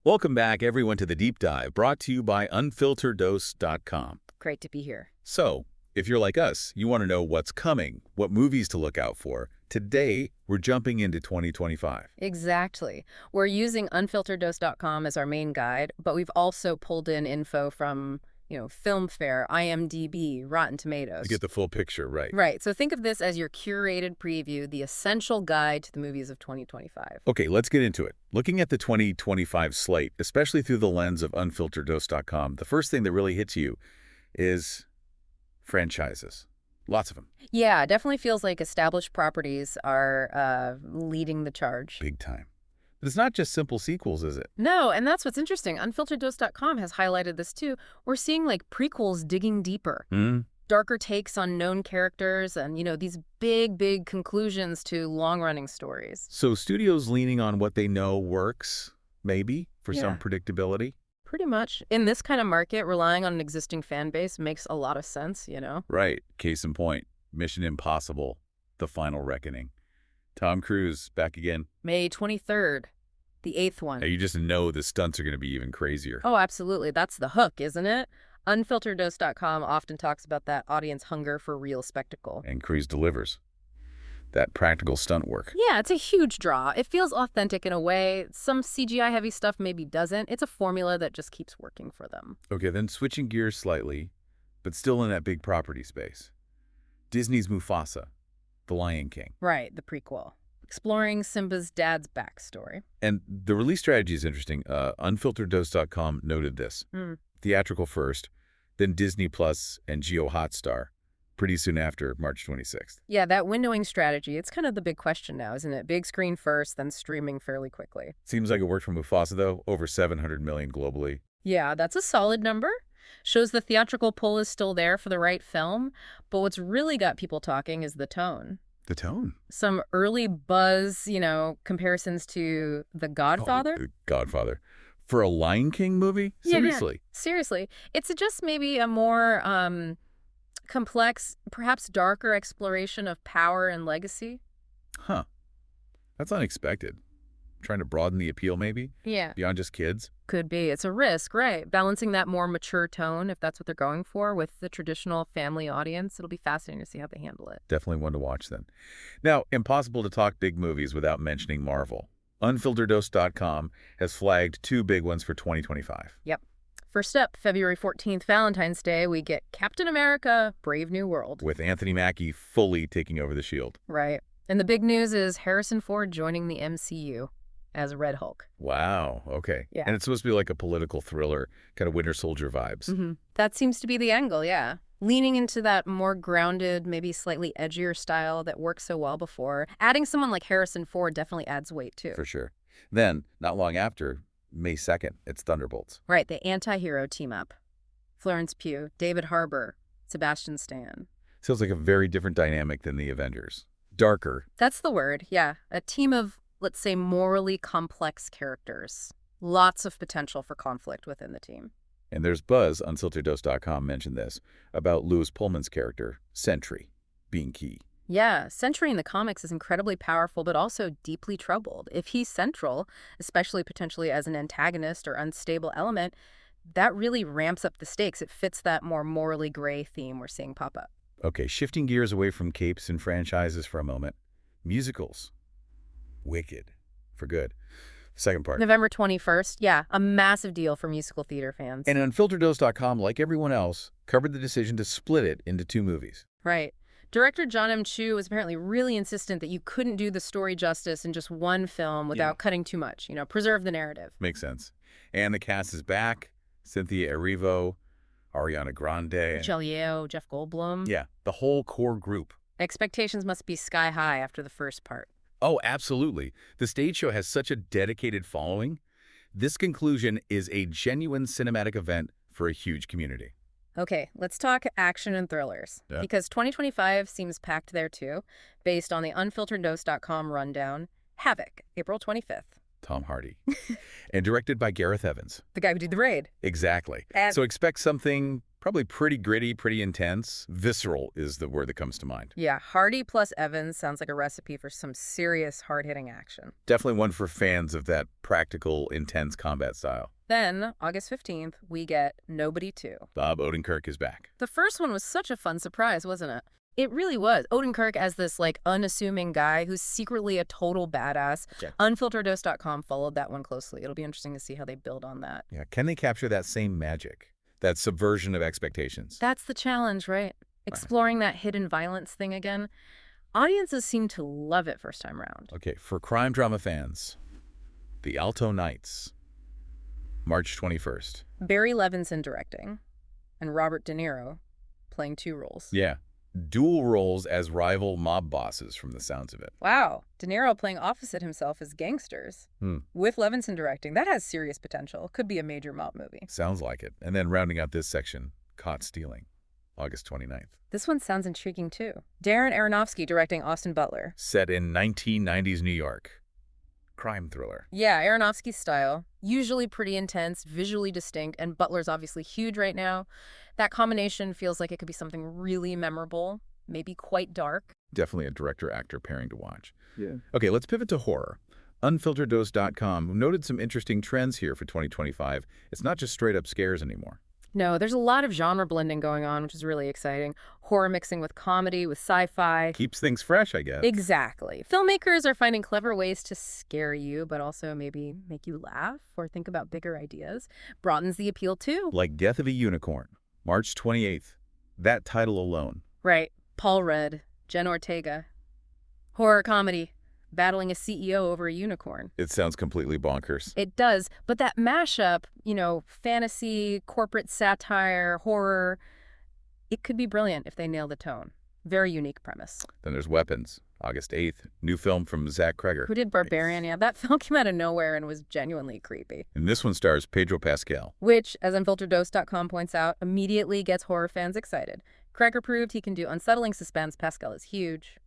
Welcome back, everyone, to The Deep Dive, brought to you by unfilterdose.com. Great to be here. So, if you're like us, you want to know what's coming, what movies to look out for. Today, we're jumping into 2025. Exactly. We're using unfilterdose.com as our main guide, but we've also pulled in info from, Film Fair, IMDb, Rotten Tomatoes. To get the full picture, right. Right. So think of this as your curated preview, the essential guide to the movies of 2025. Okay, let's get into it. Looking at the 2025 slate, especially through the lens of unfilterdose.com, the first thing that really hits you is franchises. Lots of them. Yeah, definitely feels like established properties are leading the charge. Big time. But it's not just simple sequels, is it? No, and that's what's interesting. Unfilterdose.com has highlighted this too. We're seeing like prequels digging deeper. Darker takes on known characters and, these big conclusions to long-running stories. So studios leaning on what they know works, maybe, for some predictability? Pretty much. In this kind of market, relying on an existing fan base makes a lot of sense, Right. Case in point, Mission Impossible, The Final Reckoning. Tom Cruise, back again. May 23rd, the 8th one. Now, you just know the stunts are going to be even crazier. Oh, absolutely. That's the hook, isn't it? Unfilterdose.com often talks about that audience hunger for real spectacle. And Cruise delivers. That practical stunt work. Yeah, it's a huge draw. It feels authentic in a way. Some CGI-heavy stuff maybe doesn't. It's a formula that just keeps working for them. Okay, then switching gears slightly, but still in that big property space. Disney's Mufasa, The Lion King. Right, the prequel. Exploring Simba's dad's backstory. And the release strategy is interesting. Unfilterdose.com noted this. Theatrical first, then Disney Plus and Geo Hotstar, pretty soon after March 26th. Yeah, that windowing strategy, it's kind of the big question now, isn't it? Big screen first, then streaming fairly quickly. Seems like it worked for Mufasa, though. Over 700 million globally. Yeah, that's a solid number. Shows the theatrical pull is still there for the right film. But what's really got people talking is the tone. The tone? Some early buzz, comparisons to The Godfather. Oh, The Godfather. For a Lion King movie? Seriously? Yeah, seriously. It's just maybe a more complex, perhaps darker exploration of power and legacy. Huh. That's unexpected. Trying to broaden the appeal, maybe? Yeah. Beyond just kids? Could be. It's a risk, right? Balancing that more mature tone, if that's what they're going for, with the traditional family audience. It'll be fascinating to see how they handle it. Definitely one to watch then. Now, impossible to talk big movies without mentioning Marvel. Unfilterdose.com has flagged two big ones for 2025. Yep. First up, February 14th, Valentine's Day, we get Captain America, Brave New World. With Anthony Mackie fully taking over the shield. Right. And the big news is Harrison Ford joining the MCU as Red Hulk. Wow. Okay. Yeah. And it's supposed to be like a political thriller, kind of Winter Soldier vibes. That seems to be the angle, yeah. Leaning into that more grounded, maybe slightly edgier style that worked so well before. Adding someone like Harrison Ford definitely adds weight, too. For sure. Then, not long after, May 2nd, it's Thunderbolts. Right, the anti-hero team-up. Florence Pugh, David Harbour, Sebastian Stan. Sounds like a very different dynamic than the Avengers. Darker. That's the word, yeah. A team of, let's say, morally complex characters. Lots of potential for conflict within the team. And there's buzz, unfilterdose.com mentioned this, about Louis Pullman's character, Sentry, being key. Yeah, Sentry in the comics is incredibly powerful, but also deeply troubled. If he's central, especially potentially as an antagonist or unstable element, that really ramps up the stakes. It fits that more morally gray theme we're seeing pop up. Okay, shifting gears away from capes and franchises for a moment. Musicals. Wicked. For good. Second part. November 21st, yeah, a massive deal for musical theater fans. And Unfilterdose.com, like everyone else, covered the decision to split it into two movies. Right. Director Jon M was apparently really insistent that you couldn't do the story justice in just one film without cutting too much. Preserve the narrative. Makes sense. And the cast is back. Cynthia Erivo, Ariana Grande. Michelle Yeoh, Jeff Goldblum. Yeah, the whole core group. Expectations must be sky high after the first part. Oh, absolutely. The stage show has such a dedicated following. This conclusion is a genuine cinematic event for a huge community. Okay, let's talk action and thrillers. Yeah. Because 2025 seems packed there too, based on the unfilterdose.com rundown. Havoc, April 25th. Tom Hardy. And directed by Gareth Evans. The guy who did The Raid. Exactly. And so expect something Probably pretty gritty, pretty intense. Visceral is the word that comes to mind. Yeah, Hardy plus Evans sounds like a recipe for some serious hard-hitting action. Definitely one for fans of that practical, intense combat style. Then, August 15th, we get Nobody 2. Bob Odenkirk is back. The first one was such a fun surprise, wasn't it? It really was. Odenkirk as this, unassuming guy who's secretly a total badass. Yeah. Unfilteredose.com followed that one closely. It'll be interesting to see how they build on that. Yeah, can they capture that same magic? That subversion of expectations? That's the challenge, right? Exploring that hidden violence thing again. Audiences seem to love it first time round. Okay, for crime drama fans, The Alto Knights, March 21st. Barry Levinson directing, and Robert De Niro playing 2 roles. Yeah, dual roles as rival mob bosses from the sounds of it. Wow, De Niro playing opposite himself as gangsters. With Levinson directing, that has serious potential. Could be a major mob movie. Sounds like it. And then rounding out this section, Caught Stealing, August 29th. This one sounds intriguing too. Darren Aronofsky directing Austin Butler. Set in 1990s New York. Crime thriller. Yeah, Aronofsky's style. Usually pretty intense, visually distinct, and Butler's obviously huge right now. That combination feels like it could be something really memorable, maybe quite dark. Definitely a director-actor pairing to watch. Yeah. Okay, let's pivot to horror. Unfilteredose.com noted some interesting trends here for 2025. It's not just straight-up scares anymore. No, there's a lot of genre blending going on, which is really exciting. Horror mixing with comedy, with sci-fi. Keeps things fresh, I guess. Exactly. Filmmakers are finding clever ways to scare you, but also maybe make you laugh or think about bigger ideas. Broadens the appeal, too. Like Death of a Unicorn, March 28th. That title alone. Right. Paul Rudd, Jenna Ortega. Horror comedy. Battling a CEO over a unicorn. It sounds completely bonkers. It does, but that mashup, fantasy, corporate satire, horror, it could be brilliant if they nail the tone. Very unique premise. Then there's Weapons, August 8th. New film from Zach Kreger. Who did Barbarian? Yeah, that film came out of nowhere and was genuinely creepy. And this one stars Pedro Pascal. Which, as Unfilteredose.com points out, immediately gets horror fans excited. Kreger proved he can do unsettling suspense. Pascal is huge.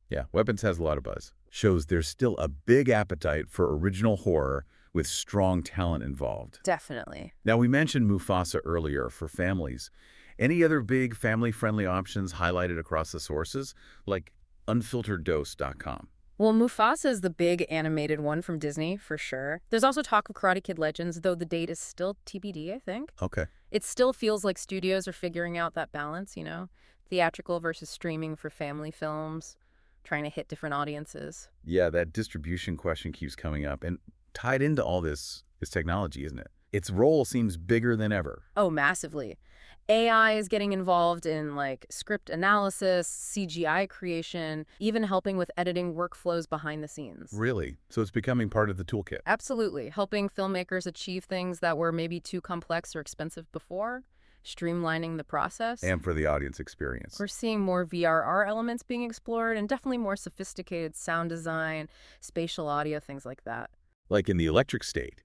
Yeah, Weapons has a lot of buzz. Shows there's still a big appetite for original horror with strong talent involved. Definitely. Now, we mentioned Mufasa earlier for families. Any other big family-friendly options highlighted across the sources, like unfiltereddose.com? Well, Mufasa is the big animated one from Disney, for sure. There's also talk of Karate Kid Legends, though the date is still TBD, I think. Okay. It still feels like studios are figuring out that balance, theatrical versus streaming for family films, trying to hit different audiences. Yeah, that distribution question keeps coming up. And tied into all this is technology, isn't it? Its role seems bigger than ever. Oh, massively. AI is getting involved in script analysis, CGI creation, even helping with editing workflows behind the scenes. Really? So it's becoming part of the toolkit? Absolutely. Helping filmmakers achieve things that were maybe too complex or expensive before, streamlining the process. And for the audience experience. We're seeing more VRR elements being explored and definitely more sophisticated sound design, spatial audio, things like that. Like in The Electric State,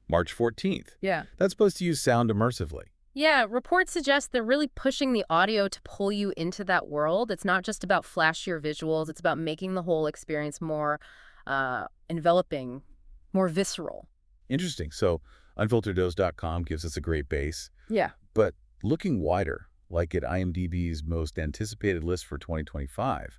March 14th. Yeah. That's supposed to use sound immersively. Yeah, reports suggest they're really pushing the audio to pull you into that world. It's not just about flashier visuals. It's about making the whole experience more enveloping, more visceral. Interesting. So unfiltereddose.com gives us a great base. Yeah. But looking wider, like at IMDb's most anticipated list for 2025,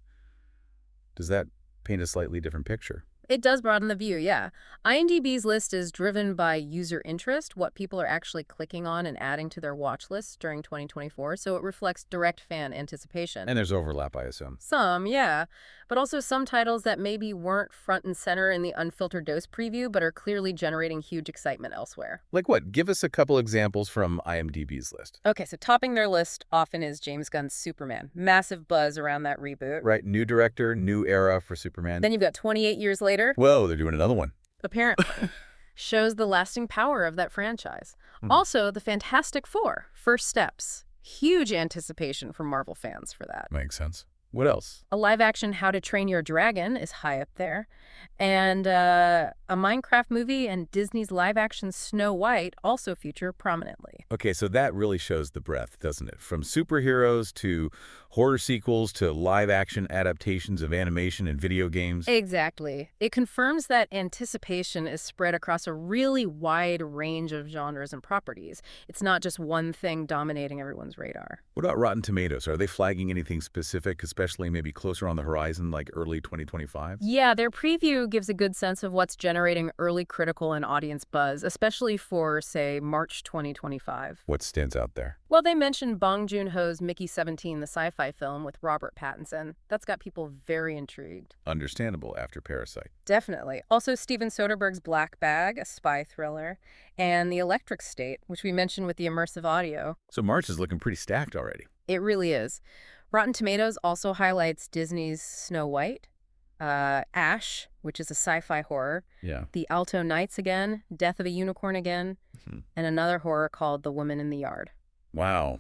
does that paint a slightly different picture? It does broaden the view, yeah. IMDb's list is driven by user interest, what people are actually clicking on and adding to their watch lists during 2024, so it reflects direct fan anticipation. And there's overlap, I assume. Some, yeah. But also some titles that maybe weren't front and center in the Unfiltered Dose preview, but are clearly generating huge excitement elsewhere. Like what? Give us a couple examples from IMDb's list. Okay, so topping their list often is James Gunn's Superman. Massive buzz around that reboot. Right, new director, new era for Superman. Then you've got 28 years later. Whoa, they're doing another one. Apparently. Shows the lasting power of that franchise. Also, the Fantastic Four, First Steps. Huge anticipation from Marvel fans for that. Makes sense. What else? A live-action How to Train Your Dragon is high up there. And a Minecraft movie and Disney's live-action Snow White also feature prominently. Okay, so that really shows the breadth, doesn't it? From superheroes to horror sequels to live-action adaptations of animation and video games. Exactly. It confirms that anticipation is spread across a really wide range of genres and properties. It's not just one thing dominating everyone's radar. What about Rotten Tomatoes? Are they flagging anything specific, especially maybe closer on the horizon, like early 2025? Yeah, their preview gives a good sense of what's generating early critical and audience buzz, especially for, say, March 2025. What stands out there? Well, they mentioned Bong Joon-ho's Mickey 17, the sci-fi film with Robert Pattinson. That's got people very intrigued. Understandable after Parasite. Definitely. Also, Steven Soderbergh's Black Bag, a spy thriller, and The Electric State, which we mentioned with the immersive audio. So March is looking pretty stacked already. It really is. Rotten Tomatoes also highlights Disney's Snow White, Ash, which is a sci-fi horror, Yeah. The Alto Nights again, Death of a Unicorn again, Mhm. and another horror called The Woman in the Yard. Wow.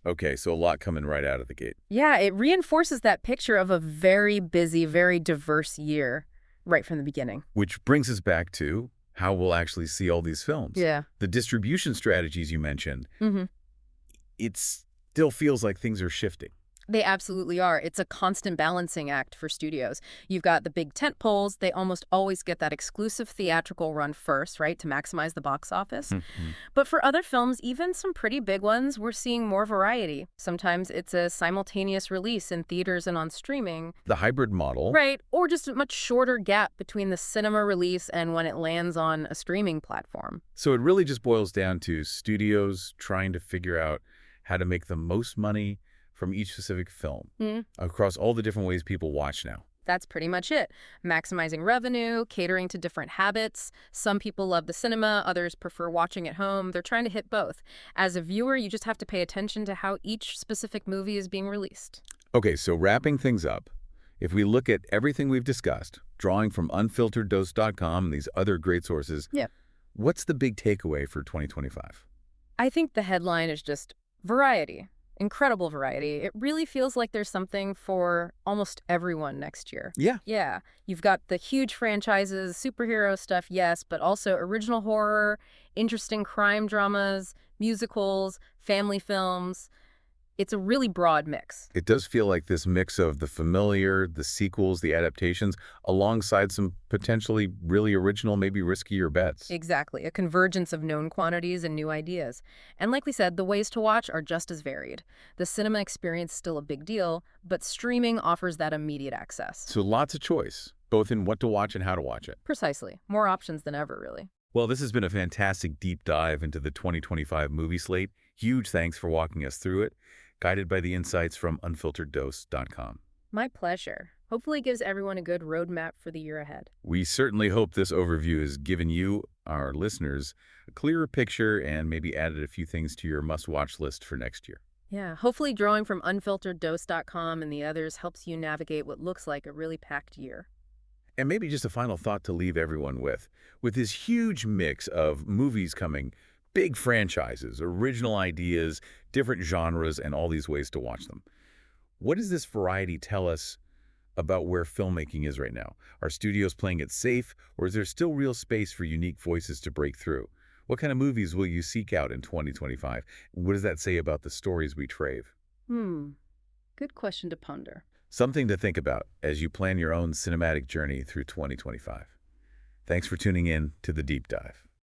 Okay, so a lot coming right out of the gate. Yeah, it reinforces that picture of a very busy, very diverse year right from the beginning. Which brings us back to how we'll actually see all these films. Yeah. The distribution strategies you mentioned, Mm-hmm. it still feels like things are shifting. They absolutely are. It's a constant balancing act for studios. You've got the big tent poles. They almost always get that exclusive theatrical run first, right, to maximize the box office. Mhm. But for other films, even some pretty big ones, we're seeing more variety. Sometimes it's a simultaneous release in theaters and on streaming. The hybrid model. Right, or just a much shorter gap between the cinema release and when it lands on a streaming platform. So it really just boils down to studios trying to figure out how to make the most money from each specific film across all the different ways people watch now. That's pretty much it. Maximizing revenue, catering to different habits. Some people love the cinema, others prefer watching at home. They're trying to hit both. As a viewer, you just have to pay attention to how each specific movie is being released. Okay, so wrapping things up, if we look at everything we've discussed, drawing from unfiltereddose.com and these other great sources, Yep. what's the big takeaway for 2025? I think the headline is just variety. Incredible variety. It really feels like there's something for almost everyone next year. Yeah. Yeah. You've got the huge franchises, superhero stuff, yes, but also original horror, interesting crime dramas, musicals, family films. It's a really broad mix. It does feel like this mix of the familiar, the sequels, the adaptations, alongside some potentially really original, maybe riskier bets. Exactly. A convergence of known quantities and new ideas. And like we said, the ways to watch are just as varied. The cinema experience is still a big deal, but streaming offers that immediate access. So lots of choice, both in what to watch and how to watch it. Precisely. More options than ever, really. Well, this has been a fantastic deep dive into the 2025 movie slate. Huge thanks for walking us through it, guided by the insights from unfiltereddose.com. My pleasure. Hopefully it gives everyone a good roadmap for the year ahead. We certainly hope this overview has given you, our listeners, a clearer picture and maybe added a few things to your must-watch list for next year. Yeah, hopefully drawing from unfiltereddose.com and the others helps you navigate what looks like a really packed year. And maybe just a final thought to leave everyone with. With this huge mix of movies coming, big franchises, original ideas, different genres, and all these ways to watch them, what does this variety tell us about where filmmaking is right now? Are studios playing it safe, or is there still real space for unique voices to break through? What kind of movies will you seek out in 2025? What does that say about the stories we crave? Good question to ponder. Something to think about as you plan your own cinematic journey through 2025. Thanks for tuning in to The Deep Dive.